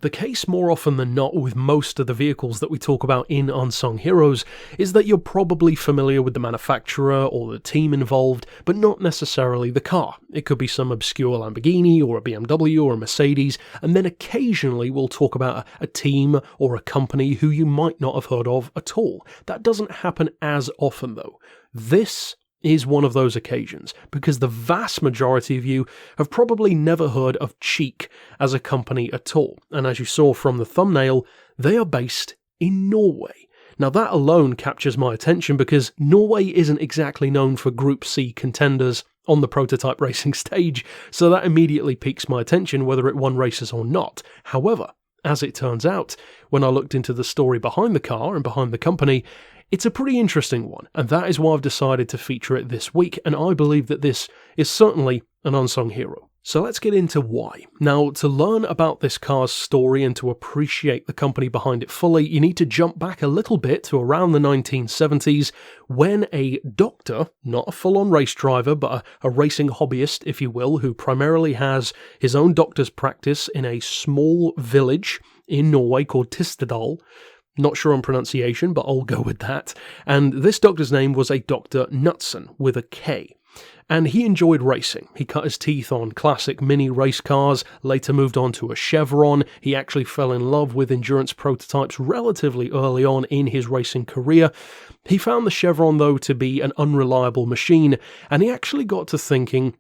The case more often than not with most of the vehicles that we talk about in Unsung Heroes is that you're probably familiar with the manufacturer or the team involved, but not necessarily the car. It could be some obscure Lamborghini or a BMW or a Mercedes, and then occasionally we'll talk about a team or a company who you might not have heard of at all. That doesn't happen as often though. This is one of those occasions, because the vast majority of you have probably never heard of Cheek as a company at all, and as you saw from the thumbnail, they are based in Norway. Now that alone captures my attention because Norway isn't exactly known for Group C contenders on the prototype racing stage, so that immediately piques my attention whether it won races or not. However, as it turns out, when I looked into the story behind the car and behind the company, it's a pretty interesting one, and that is why I've decided to feature it this week, and I believe that this is certainly an unsung hero. So let's get into why. Now, to learn about this car's story and to appreciate the company behind it fully, you need to jump back a little bit to around the 1970s, when a doctor, not a full-on race driver, but a racing hobbyist, if you will, who primarily has his own doctor's practice in a small village in Norway called Tistedal. Not sure on pronunciation, but I'll go with that. And this doctor's name was a Dr. Natsu with a K. And he enjoyed racing. He cut his teeth on classic mini race cars, later moved on to a Chevron. He actually fell in love with endurance prototypes relatively early on in his racing career. He found the Chevron, though, to be an unreliable machine, and he actually got to thinking,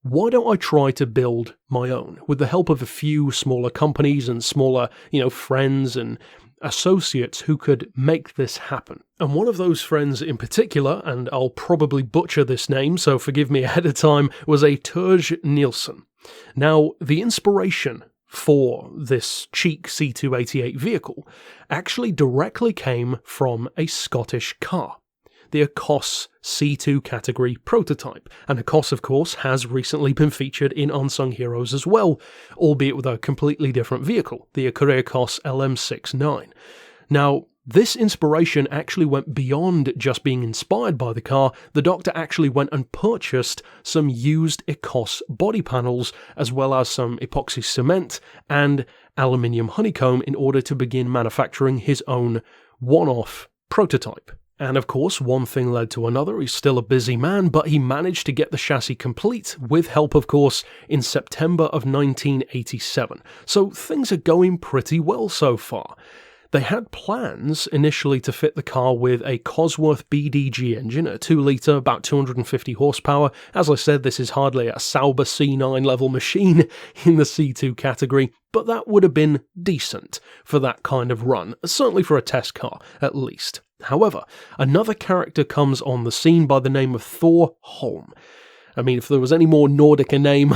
why don't I try to build my own? With the help of a few smaller companies and smaller, friends and associates who could make this happen. And one of those friends in particular, and I'll probably butcher this name, so forgive me ahead of time, was a Turge Nielsen. Now, the inspiration for this Cheek C288 vehicle actually directly came from a Scottish car, the Ecos C2 category prototype. And Ecos, of course, has recently been featured in Unsung Heroes as well, albeit with a completely different vehicle, the Ecos LM69. Now, this inspiration actually went beyond just being inspired by the car. The doctor actually went and purchased some used Ecos body panels, as well as some epoxy cement and aluminium honeycomb in order to begin manufacturing his own one-off prototype. And of course, one thing led to another. He's still a busy man, but he managed to get the chassis complete, with help of course, in September of 1987. So things are going pretty well so far. They had plans initially to fit the car with a Cosworth BDG engine, a 2-litre, about 250 horsepower. As I said, this is hardly a Sauber C9 level machine in the C2 category, but that would have been decent for that kind of run, certainly for a test car, at least. However, another character comes on the scene by the name of Thor Holm. I mean, if there was any more Nordic a name,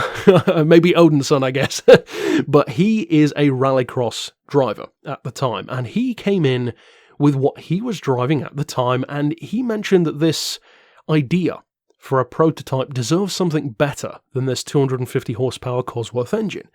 maybe Odinson, I guess. But he is a rallycross driver at the time, and he came in with what he was driving at the time, and he mentioned that this idea for a prototype deserves something better than this 250 horsepower Cosworth engine.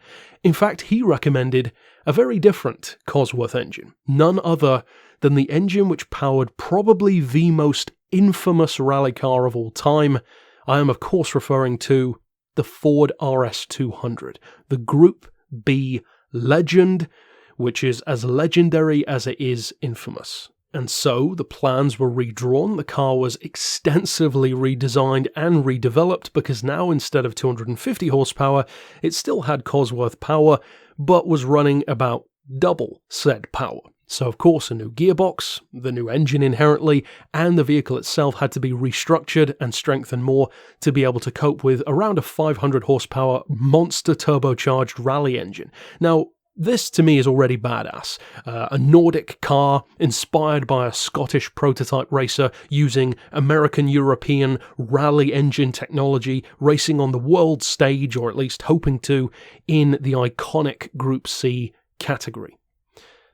In fact, he recommended a very different Cosworth engine, none other than the engine which powered probably the most infamous rally car of all time. I am of course referring to the Ford RS200, the Group B legend, which is as legendary as it is infamous. And so the plans were redrawn, the car was extensively redesigned and redeveloped, because now instead of 250 horsepower, it still had Cosworth power, but was running about double said power. So of course a new gearbox, the new engine inherently, and the vehicle itself had to be restructured and strengthened more to be able to cope with around a 500 horsepower monster turbocharged rally engine. Now, this to me is already badass. A Nordic car inspired by a Scottish prototype racer using American-European rally engine technology, racing on the world stage, or at least hoping to, in the iconic Group C category.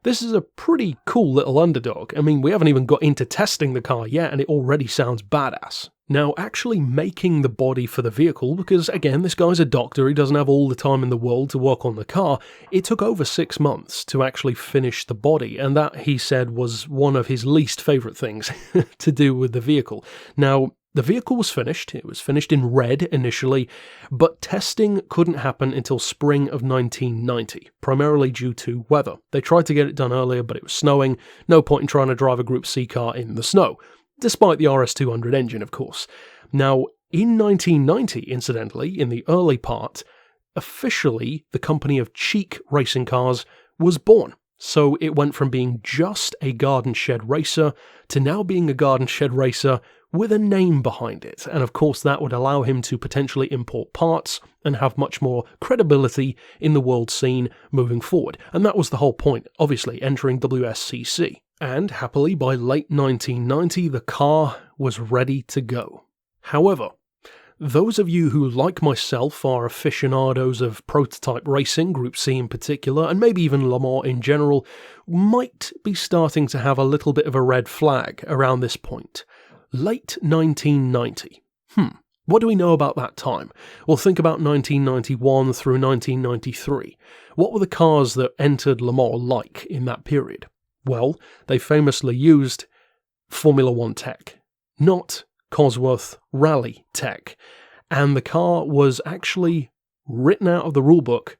This is a pretty cool little underdog. I mean, we haven't even got into testing the car yet, and it already sounds badass. Now, actually making the body for the vehicle, because again, this guy's a doctor, he doesn't have all the time in the world to work on the car, it took over 6 months to actually finish the body, and that, he said, was one of his least favourite things to do with the vehicle. Now, The vehicle was finished. It was finished in red initially, but testing couldn't happen until spring of 1990, primarily due to weather. They tried to get it done earlier, but it was snowing. No point in trying to drive a Group C car in the snow, despite the RS200 engine, of course. Now, in 1990, incidentally, in the early part, officially the company of Cheek Racing Cars was born. So it went from being just a garden shed racer to now being a garden shed racer with a name behind it, and of course that would allow him to potentially import parts and have much more credibility in the world scene moving forward. And that was the whole point, obviously, entering WSCC. And happily, by late 1990, the car was ready to go. However, those of you who, like myself, are aficionados of prototype racing, Group C in particular, and maybe even Le Mans in general, might be starting to have a little bit of a red flag around this point. Late 1990. What do we know about that time? Well, think about 1991 through 1993. What were the cars that entered Le Mans like in that period? Well, they famously used Formula One tech, not Cosworth rally tech, and the car was actually written out of the rulebook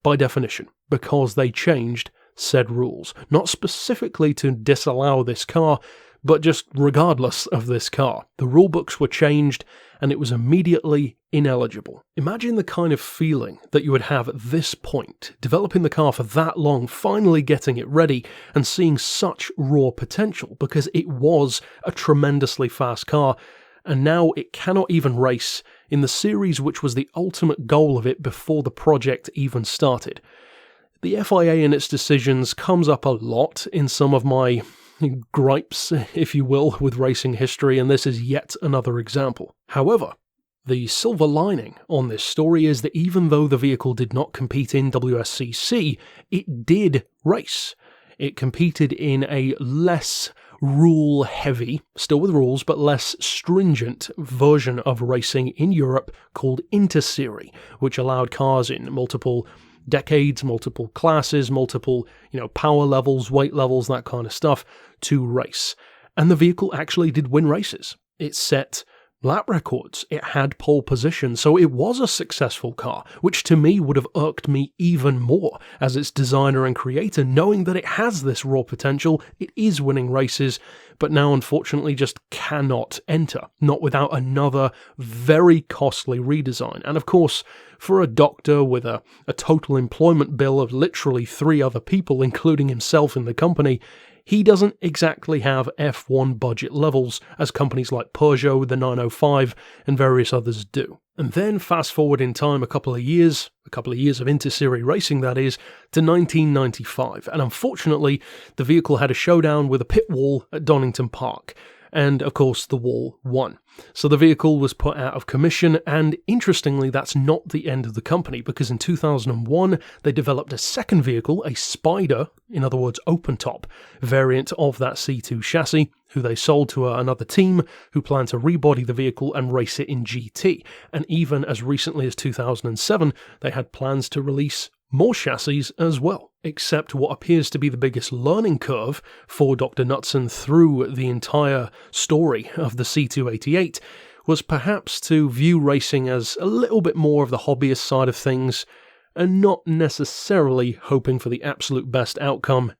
by definition, because they changed said rules, not specifically to disallow this car, but just regardless of this car. The rulebooks were changed, and it was immediately ineligible. Imagine the kind of feeling that you would have at this point, developing the car for that long, finally getting it ready, and seeing such raw potential, because it was a tremendously fast car, and now it cannot even race in the series which was the ultimate goal of it before the project even started. The FIA and its decisions comes up a lot in some of my gripes, if you will, with racing history, and this is yet another example. However, the silver lining on this story is that even though the vehicle did not compete in WSCC, it did race. It competed in a less rule-heavy, still with rules, but less stringent version of racing in Europe called Interserie, which allowed cars in multiple decades, multiple classes, multiple, power levels, weight levels, that kind of stuff, to race. And the vehicle actually did win races. It set lap records, it had pole position, so it was a successful car, which to me would have irked me even more as its designer and creator, knowing that it has this raw potential, it is winning races, but now unfortunately just cannot enter, not without another very costly redesign. And of course, for a doctor with a total employment bill of literally 3 other people, including himself in the company, he doesn't exactly have F1 budget levels as companies like Peugeot, the 905, and various others do. And then fast forward in time a couple of years of Interserie racing that is, to 1995, and unfortunately the vehicle had a showdown with a pit wall at Donington Park. And of course the wall won. So the vehicle was put out of commission, and interestingly that's not the end of the company, because in 2001 they developed a second vehicle, a Spider, in other words open top, variant of that C2 chassis, who they sold to another team who planned to rebody the vehicle and race it in GT. And even as recently as 2007 they had plans to release more chassis as well, except what appears to be the biggest learning curve for Dr. Knutson through the entire story of the C288 was perhaps to view racing as a little bit more of the hobbyist side of things, and not necessarily hoping for the absolute best outcome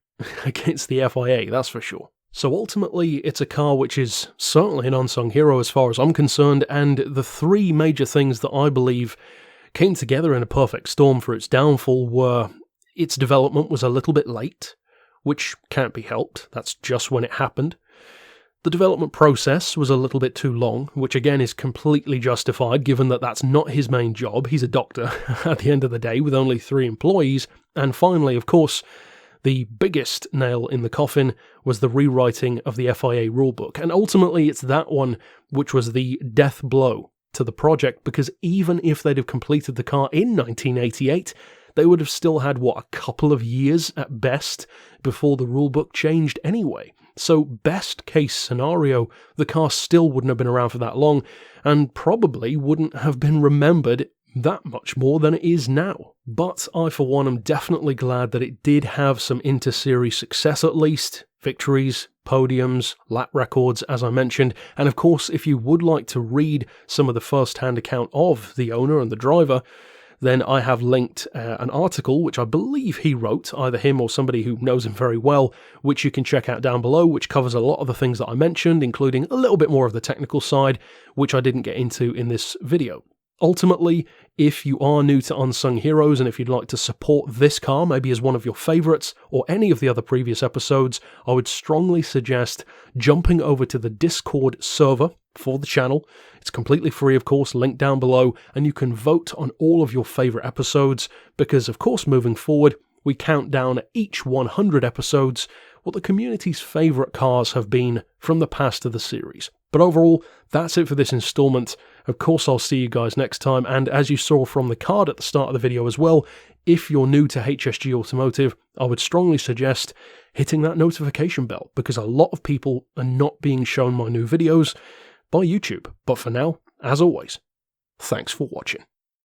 against the FIA, that's for sure. So ultimately, it's a car which is certainly an unsung hero as far as I'm concerned, and the 3 major things that I believe came together in a perfect storm for its downfall were its development was a little bit late, which can't be helped, that's just when it happened. The development process was a little bit too long, which again is completely justified given that that's not his main job, he's a doctor at the end of the day with only 3 employees. And finally, of course, the biggest nail in the coffin was the rewriting of the FIA rulebook, and ultimately it's that one which was the death blow to the project, because even if they'd have completed the car in 1988, they would have still had, a couple of years at best before the rulebook changed anyway. So best case scenario, the car still wouldn't have been around for that long, and probably wouldn't have been remembered that much more than it is now. But I, for one, am definitely glad that it did have some inter-series success at least. Victories, podiums, lap records, as I mentioned. And of course, if you would like to read some of the first-hand account of the owner and the driver, then I have linked an article, which I believe he wrote, either him or somebody who knows him very well, which you can check out down below, which covers a lot of the things that I mentioned, including a little bit more of the technical side, which I didn't get into in this video. Ultimately, if you are new to Unsung Heroes and if you'd like to support this car, maybe as one of your favourites or any of the other previous episodes, I would strongly suggest jumping over to the Discord server for the channel. It's completely free, of course, linked down below, and you can vote on all of your favourite episodes because, of course, moving forward, we count down each 100 episodes what the community's favourite cars have been from the past of the series. But overall, that's it for this installment. Of course, I'll see you guys next time, and as you saw from the card at the start of the video as well, if you're new to HSG Automotive, I would strongly suggest hitting that notification bell, because a lot of people are not being shown my new videos by YouTube. But for now, as always, thanks for watching.